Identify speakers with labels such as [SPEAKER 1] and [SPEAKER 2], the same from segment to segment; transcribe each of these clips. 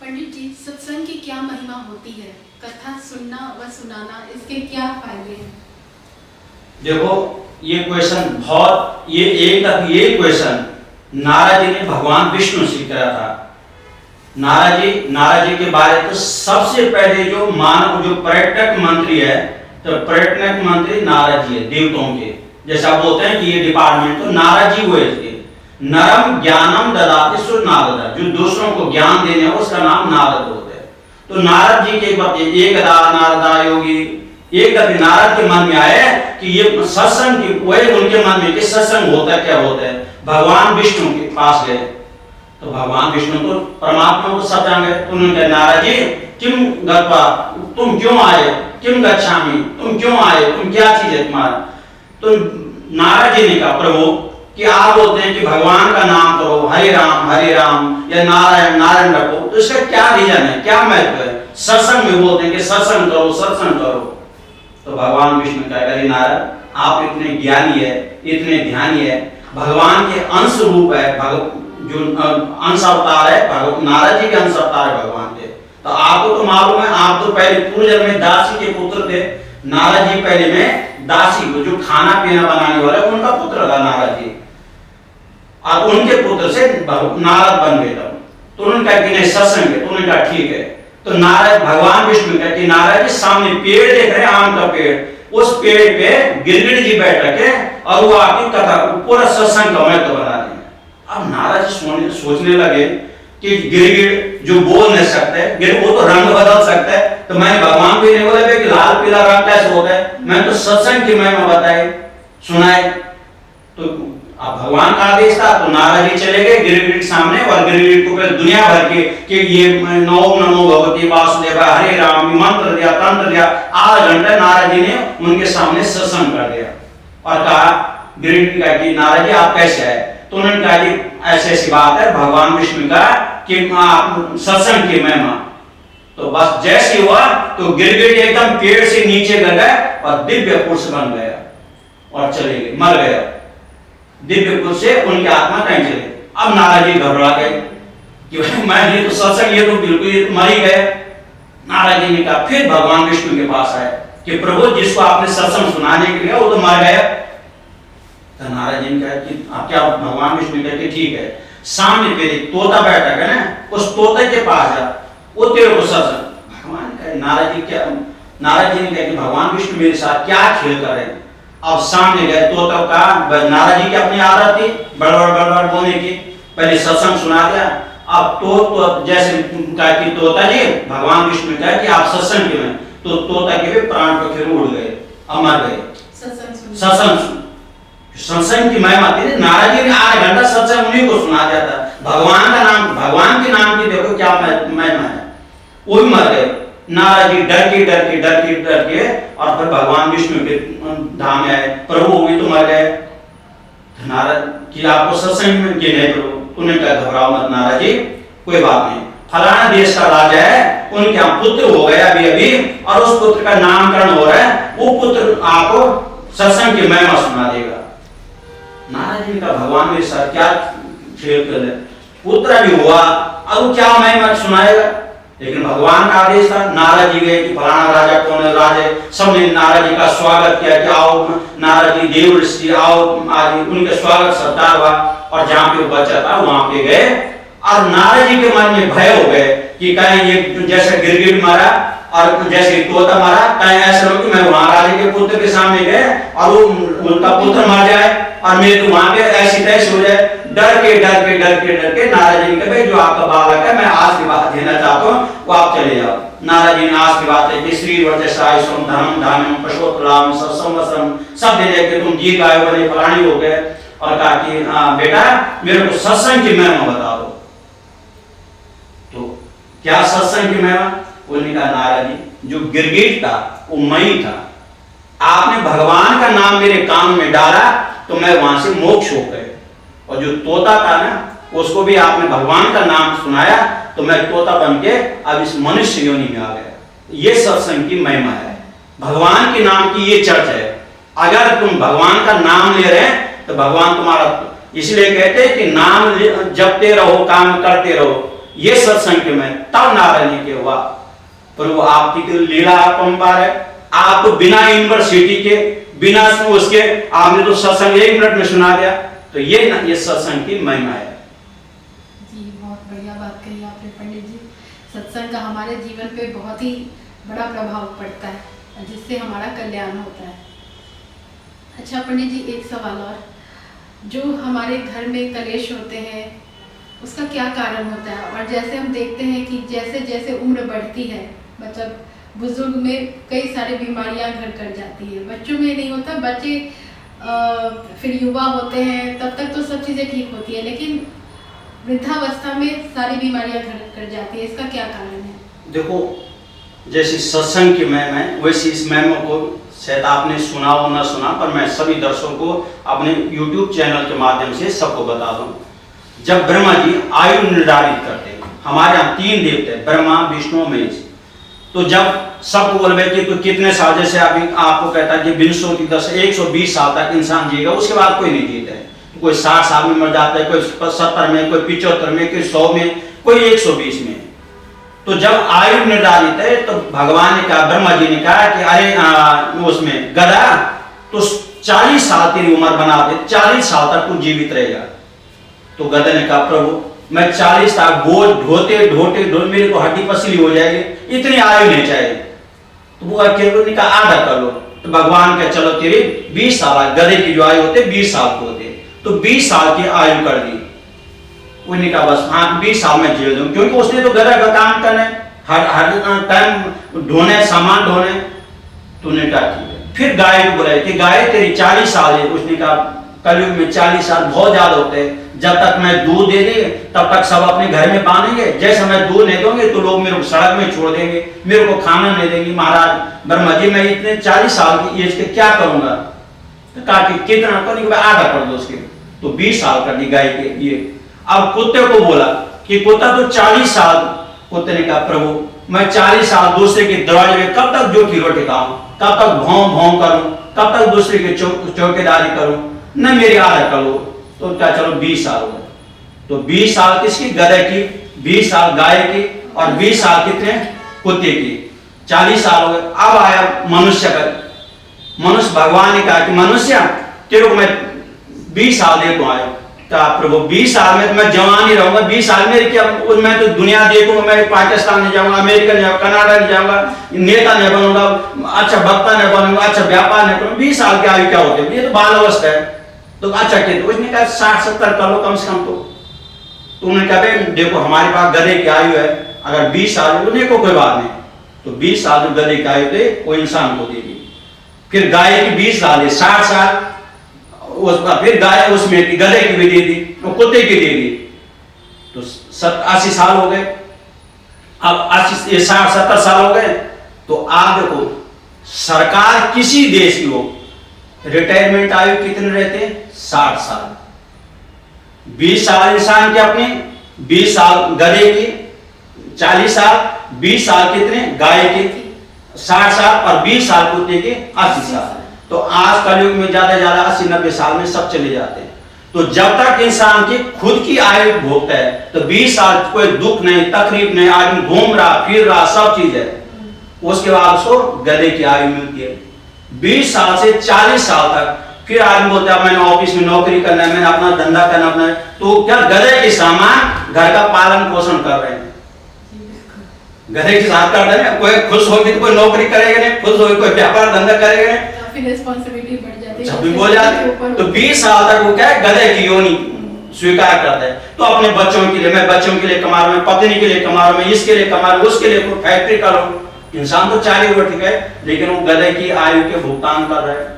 [SPEAKER 1] पंडित जी, सत्संग की क्या महिमा होती है? कथा सुनना व सुनाना, इसके क्या फायदे हैं?
[SPEAKER 2] देखो, ये क्वेश्चन बहुत ये क्वेश्चन नारद जी ने भगवान विष्णु से किया था। नारद जी के बारे में तो सबसे पहले जो पर्यटक मंत्री है, तो पर्यटक मंत्री नारद जी है देवताओं के। जैसा बोलते हैं कि ये डिपार्टमेंट तो नारद जी हुए इसके। नरम ज्ञानम ददाति सो नारद, जो दूसरों को ज्ञान देने उसका नाम नारद होता है। तो नारद जी के एकदा नारदा योगी, एक कभी नारद के मन में आया कि ये सत्संग की, वही उनके मन में कि सत्संग होता है, क्या होता है। भगवान विष्णु के पास गए, तो भगवान विष्णु तो परमात्मा को सब जान गए। तो उन्होंने कहा, नारद जी किम गत्वा, तुम क्यों आए, किम गच्छामि, तुम क्यों आए, तुम क्या चीज है तुम्हारा। तो नारद जी ने कहा, प्रभु कि आप बोलते हैं कि भगवान का नाम करो, हरे राम या नारायण नारायण रखो, तो इसका क्या रीजन है, क्या महत्व है। सत्संग में बोलते हैं कि सत्संग करो। तो भगवान विष्णु कहा, अरे नारद, आप इतने ज्ञानी है, इतने ध्यानी है, भगवान के अंश रूप है, जो अंश अवतार है, नारद जी के अंश अवतार है भगवान के। तो आपको तो मालूम है, आप तो पहले पूर्व जन्म में दासी के पुत्र थे। नारद जी पहले में दासी को, जो खाना पीना बनाने वाला उनका पुत्र था नारद जी, और उनके पुत्र से नारद बन गए। तो उन्होंने कहा कि नहीं सत्संग है। तो उन्होंने कहा ठीक है। तो नारद भगवान विष्णु कहते हैं, नारद जी सामने पेड़ देख रहे हैं, आम का पेड़, उस पेड़ पे गिरगिट जी बैठ रखे और वो आपकी कथा पूरा सत्संग का महत्व बना दें। अब नारद जी सोचने लगे कि गिरगिट जो बोल नहीं सकते, वो तो रंग बदल सकता है, तो मैंने भगवान को नहीं बोला कि लाल पीला रंग कैसे होता है, मैंने तो सत्संग की महिमा बताई सुनाई। तो अब भगवान का आदेश था, तो नारद जी चले गए गिरगिट सामने, और गिरगिट को पहले दुनिया भर के कि ये नमो भगवती वासुदेवाय हरे राम मंत्र दिया, तंत्र दिया। आधा घंटा नारद जी ने उनके सामने सत्संग कर दिया और कहा, गिरगिट का कि नारद जी आप कैसे आए। तो उन्होंने कहा कि ऐसी ऐसी बात है भगवान विष्णु का कि सत्संग की महिमा। तो बस जैसे हुआ तो गिरगिट एकदम पेड़ से नीचे गिर गए और दिव्य पुरुष बन गया और चले गए, मर गया। दिव्य पुरुष से उनकी आत्मा कहीं चले। अब नारद जी घबरा गए कि मैं ये तो सत्संग, ये तो बिल्कुल मर ही गए। नारद जी ने कहा, फिर भगवान विष्णु के पास आए कि प्रभु जिसको आपने सत्संग सुनाने के लिए वो तो मर गया। तो नारद जी ने कहा कि आप क्या, भगवान विष्णु कहते ठीक है, सामने पे एक तोता बैठा है ना, उस तोते के पास जा, वो तेरे को सत्संग। भगवान कहे, नारद जी ने कहा कि भगवान विष्णु मेरे साथ क्या खेल कर रहे हैं। अब सामने गए, तोता का, नारद जी की अपनी आदत थी बड़बड़ बोलने की, पहले सत्संग सुना दिया। अब तो जैसे कहा कि तोता जी, भगवान विष्णु कहा कि आप सत्संग के में, तो तोता के भी प्राण पखेरु उड़ गए, अमर गए। सत्संग की महिमा थी। नारद जी ने 8 घंटा सत्संग उन्हीं को सुना दिया था। भगवान के नाम की देखो क्या महिमा है। वो भी मर गए। नारद जी डर के और फिर भगवान विष्णु के धाम में आए, प्रभु भी तो मर गए। नारद कि आपको सत्संग में कि नहीं प्रभु। उन्हें कहा, घबराओ मत नारद जी, कोई बात नहीं, फलाना देश का राजा है, उनके यहाँ पुत्र हो गया अभी और उस पुत्र का नामकरण हो रहा है, वो पुत्र आपको सत्संग की महिमा सुना देगा। नारद जी का भगवान मेरे साथ क्या खेल कर रहे, पुत्र भी हुआ और वो क्या महिमा सुनाएगा। लेकिन भगवान का आदेश था। नारद जी गए कि फलाना राजा कौन है, राजे सबने नारद जी का स्वागत किया कि आओ नारद जी, देव ऋषि आओ, आज उनके स्वागत सत्कार हुआ। और जहाँ पे वो बच्चा था वहां पे गए और नारद जी के मन में भय हो गए कि कहीं ये जैसे गिरगिट मारा और जैसे तोता मारा, कहीं ऐसा हो कि मैं वहां राजे के पुत्र के सामने गए और वो उनका पुत्र मर जाए और मेरे तो वहां पे ऐसी तैसी हो जाए। डर के नारद जी ने कहा, जो आपका बालक है मैं आज की बात देना चाहता हूँ, वो आप चले जाओ। नारद जी ने आज की बात है कि श्री वर्चसाय सोम धर्म धान्यम पशुपलाम संवत्सरम सब दे दे के तुम जीत आए बने फलानी हो गए। और कहा कि बेटा मेरे को सत्संग की महिमा बता दो। तो क्या सत्संग की महिमा। उन्होंने कहा, नारद जी जो गिरगिट था वो मई था, आपने भगवान का नाम मेरे कान में डाला तो मैं वहां से मोक्ष हो गए। और जो तोता था ना उसको भी आपने भगवान का नाम सुनाया तो मैं तोता बन के अब इस मनुष्य योनि में आ गया। ये सत्संग की महिमा है, भगवान के नाम की ये चर्चा है। अगर तुम भगवान का नाम ले रहे हैं तो भगवान तुम्हारा, इसलिए कहते हैं कि नाम जपते रहो, काम करते रहो, ये सत्संग के में तब नाराज जी के हुआ, पर वो आपकी तो लीला अपरंपार है। आपको बिना यूनिवर्सिटी के, बिना उसके आपने तो सत्संग 1 मिनट में सुना दिया, तो ये सत्संग की महिमा है।
[SPEAKER 1] जी बहुत बढ़िया बात कही आपने पंडित जी। सत्संग का हमारे जीवन पे बहुत ही बड़ा प्रभाव पड़ता है, जिससे हमारा कल्याण होता है। अच्छा पंडित जी, एक सवाल और, जो हमारे घर में कलेश होते हैं उसका क्या कारण होता है? और जैसे हम देखते हैं कि जैसे जैसे उम्र बढ़ती है, मतलब बुजुर्ग में कई सारी बीमारियां घर कर जाती है, बच्चों में नहीं होता, बच्चे फिर युवा होते हैं, तब तक तो सब चीज़ें ठीक होती है, लेकिन वृद्धावस्था में सारी बीमारियां घर कर जाती है, इसका क्या कारण है?
[SPEAKER 2] देखो, जैसे सत्संग की महिमा है, वैसे इस महिमा को शायद आपने सुना हो ना सुना, पर मैं सभी दर्शकों को अपने YouTube चैनल के माध्यम से सबको बता दूं। जब ब्रह्मा जी आयु निर्धारित करते हैं, हमारे यहाँ 3 देवते हैं, ब्रह्मा, विष्णु, महेश, तो जब सबको बोलबे कि तो कितने साल, जैसे अभी आपको कहता है कि 120 साल तक इंसान जिएगा, उसके बाद कोई नहीं जीता है। तो कोई 60 साल में मर जाता है, कोई 70 में, कोई 75 में, कोई 100 में, कोई 120 में। तो जब आयु निर्धारित है, तो भगवान ने कहा, ब्रह्मा जी ने कहा कि अरे उसमें गधा, तो 40 साल तेरी उम्र बना दे, 40 साल तक तू जीवित रहेगा। तो गधा ने कहा, प्रभु मैं 40 साल बोझ ढोते ढोते मेरे को हड्डी पसली हो जाएगी, इतनी आयु नहीं चाहिए। तो वो ने कहा आधा कर लो। तो भगवान का चलो तेरी 20 साल, गधे की जो आयु होते 20 साल को होते, तो 20 साल की आयु कर दी। उन्होंने कहा बस हाँ 20 साल में झेल दूं, क्योंकि उसने तो गधा का काम करना है, हर टाइम ढोने, सामान ढोने। तो उन्होंने कहा ठीक है। फिर गाय को बुलाया कि गाय तेरी 40 साल है। उसने कहा कलयुग में 40 साल बहुत ज्यादा होते हैं, जब तक मैं दूध दे दे तब तक सब अपने घर में बांधेंगे, जैसे मैं दूध नहीं दूंगे तो लोग मेरे को सड़क में छोड़ देंगे, मेरे को खाना नहीं देंगे। महाराज ब्रह्मा जी मैं इतने 40 साल की एज के क्या करूंगा? तो कहा कि कितना करेंगे? आधा कर दो उसके। तो 20 साल कर दी गाय के ये। अब कुत्ते को बोला कि कुत्ता तो 40 साल, कुत्ते ने कहा प्रभु मैं 40 साल दूसरे के दरवाजे में कब तक जोठी रोटी खाऊं, कब तक भौं भौं करूं, कब तक दूसरे की चौकीदारी करूं, न मेरी आदत कर लो। तो क्या चलो 20 साल हो गए। तो 20 साल किसकी? गधे की, 20 साल गाय की, और 20 साल कितने? कुत्ते की। 40 साल हो गए। अब आया मनुष्य का। मनुष्य, भगवान ने कहा कि मनुष्य तेरे को मैं 20 साल दे दूं। आया कहा प्रभु 20 साल में तो मैं जवान ही रहूंगा, 20 साल में क्या, मैं तो दुनिया देखूंगा, मैं पाकिस्तान नहीं जाऊंगा, अमेरिका नहीं जाऊंगा, कनाडा नहीं जाऊंगा, नेता नहीं बनूंगा, अच्छा वक्ता नहीं बनूंगा, अच्छा व्यापार नहीं करूंगा। 20 साल की आयु क्या होती है? ये तो बाल अवस्था है। तो अच्छा कहते, उसने कहा 60-70 कर लो कम से कम। तो उन्होंने कहा देखो हमारे पास गधे की आयु है, अगर 20 साल उन्हें को कोई बात नहीं, तो 20 साल जो गधे की आयु थे वो इंसान को देगी। फिर गाय की 20 साल है, 60 साल उसका, फिर गाय उसमें की गधे की भी दे दी, और कुत्ते की दे दी, तो 80 साल हो गए। अब 60-70 साल हो गए। तो आप देखो सरकार किसी देश की हो, रिटायरमेंट आयु कितने रहते हैं? 60 साल। 20 साल इंसान के अपने, 20 साल गधे की, 40 साल, 20 साल कितने गाय के 60 साल, और 20 साल कुत्ते के 80 साल। तो आज कलयुग में ज्यादा 80-90 साल में सब चले जाते हैं। तो जब तक इंसान की खुद की आयु भोगता है, तो 20 साल कोई दुख नहीं, तकलीफ नहीं, आदमी घूम रहा फिर रहा, सब चीज है। उसके बाद उसको गधे की आयु मिलती है। 20 साल से 40 साल तक फिर आदमी बोलता है मैंने ऑफिस में नौकरी करना है, मैंने अपना धंधा करना, अपना, तो क्या गधे के सामान घर का पालन पोषण कर रहे हैं, गधे के साथ कर रहे हैं। कोई खुश होगी तो कोई नौकरी करेगा नहीं, खुश होगी कोई व्यापार धंधा करेगा नहीं,
[SPEAKER 1] रिस्पांसिबिलिटी बढ़ जाती है,
[SPEAKER 2] जब भी बोल जाती है। तो 20 साल तक वो क्या है, गधे की योनि स्वीकार करता है। तो अपने बच्चों के लिए, मैं बच्चों के लिए कमा रहा हूं, पत्नी के लिए कमा रहा हूं, इसके लिए कमा रहा हूं, उसके लिए फैक्ट्री कर रहा हूं। इंसान तो 40 वर्ष ठीक है, लेकिन वो गधे की आयु के भुगतान कर रहे हैं।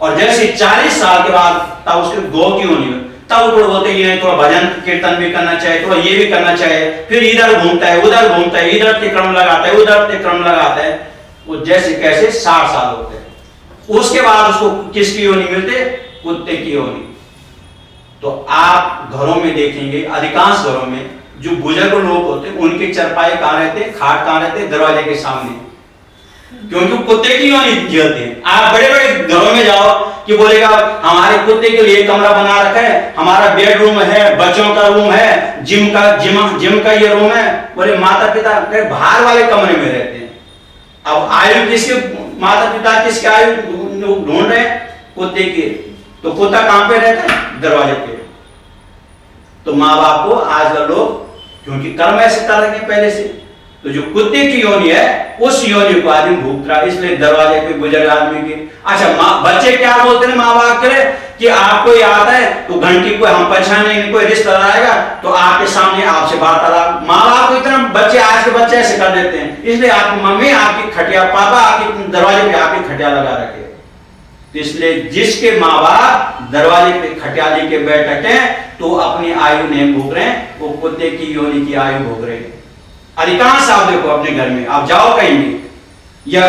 [SPEAKER 2] और जैसे 40 साल के बाद तब उसके गौ की होनी है, तब वो बोलते हैं थोड़ा भजन कीर्तन भी करना चाहिए, थोड़ा ये भी करना चाहिए। फिर इधर घूमता है, उधर घूमता है, इधर के क्रम लगाता है, उधर के क्रम लगाता है। वो जैसे कैसे 60 साल होते हैं। उसके बाद उसको किसकी योनि मिलते? कुत्ते की योनि। तो आप घरों में देखेंगे, अधिकांश घरों में जो बुजुर्ग लोग होते हैं उनके चरपाई कहाँ रहते हैं, खाट कहाँ रहते हैं? दरवाजे के सामने। क्योंकि कुत्ते की योनि झेलते हैं। आप बड़े बड़े घरों में जाओ कि बोलेगा हमारे कुत्ते के लिए कमरा बना रखा है, हमारा बेडरूम है, बच्चों का रूम है, जिम का ये रूम है। बोले माता पिता बाहर वाले कमरे में रहते हैं। अब आयु किसके, माता पिता किसके आयु ढूंढ रहे हैं? कुत्ते की। तो कुत्ता कहां पे रहता है? दरवाजे पे। तो माँ बाप को आजकल लोग क्योंकि कर्म ऐसे कर रखे पहले से, तो जो कुत्ते की योनि है उस योनि को आदमी भूख रहा, इसलिए दरवाजे पे बुजुर्ग आदमी के। अच्छा बच्चे क्या बोलते हैं माँ बाप के कि आपको याद है तो घंटी को हम पहचाने, कोई रिश्तेदार आएगा तो आपके सामने आपसे वार्तालाप। माँ बाप को इतना बच्चे, आज के बच्चे ऐसे कर देते हैं, इसलिए आपकी मम्मी आपकी खटिया, पापा आपके दरवाजे पे आपकी खटिया लगा रखे। तो इसलिए जिसके माँ बाप दरवाजे पे खटिया लेके बैठे हैं तो अपनी आयु नहीं भोग रहे हैं, वो कुत्ते की योनि की आयु भोग रहे हैं। अधिकांश आप देखो अपने घर में, आप जाओ कहीं भी, या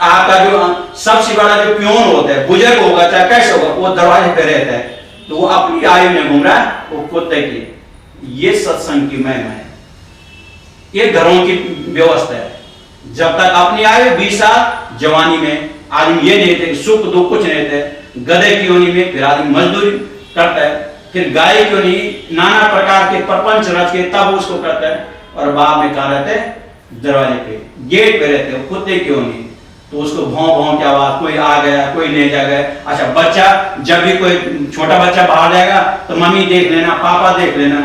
[SPEAKER 2] आपका जो सबसे बड़ा जो प्योन होता है, बुजुर्ग होगा चाहे कैसे होगा, वो दरवाजे पे रहता है, तो वो अपनी आयु में घूम रहा है, वो कुत्ते की। ये सत्संग की महिमा है, ये घरों की व्यवस्था है। जब तक अपनी आयु 20 साल जवानी में आदमी ये नहीं थे, सुख दुख कुछ नहीं थे। गधे की योनि में फिर आदमी मजदूरी करता है, फिर गाय की योनि नाना प्रकार के प्रपंच रच के तब उसको करता है, और बाद में कहा रहते हैं? दरवाजे पे, गेट पे रहते हैं, कुत्ते की योनि। तो उसको भौं भौं की आवाज, कोई आ गया कोई नहीं जा गया। अच्छा बच्चा, जब भी कोई छोटा बच्चा बाहर जाएगा तो मम्मी देख लेना, पापा देख लेना,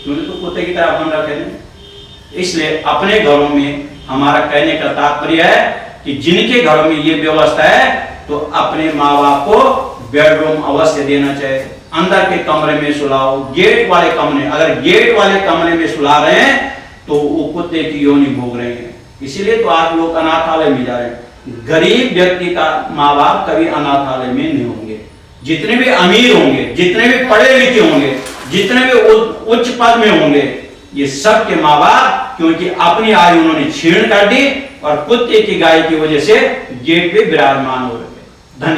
[SPEAKER 2] क्योंकि तो कुत्ते की तरह बन रखे हैं। इसलिए अपने घरों में हमारा कहने का तात्पर्य है कि जिनके घरों में ये व्यवस्था है तो अपने माँ बाप को बेडरूम अवश्य देना चाहिए। अंदर के कमरे में सुलाओ, गेट वाले कमरे, अगर गेट वाले कमरे में सुला रहे हैं तो वो कुत्ते की योनि भोग रहे हैं। इसीलिए तो आज लोग अनाथालय में जा रहे हैं। गरीब व्यक्ति का माँ बाप कभी अनाथालय में नहीं होंगे। जितने भी अमीर होंगे, जितने भी पढ़े लिखे होंगे, जितने भी उच्च पद में होंगे, ये सब के माँ बाप क्योंकि अपनी आयु उन्होंने छीण कर दी और कुत्ते की गाय की वजह से गेट पे विराजमान हो रहे।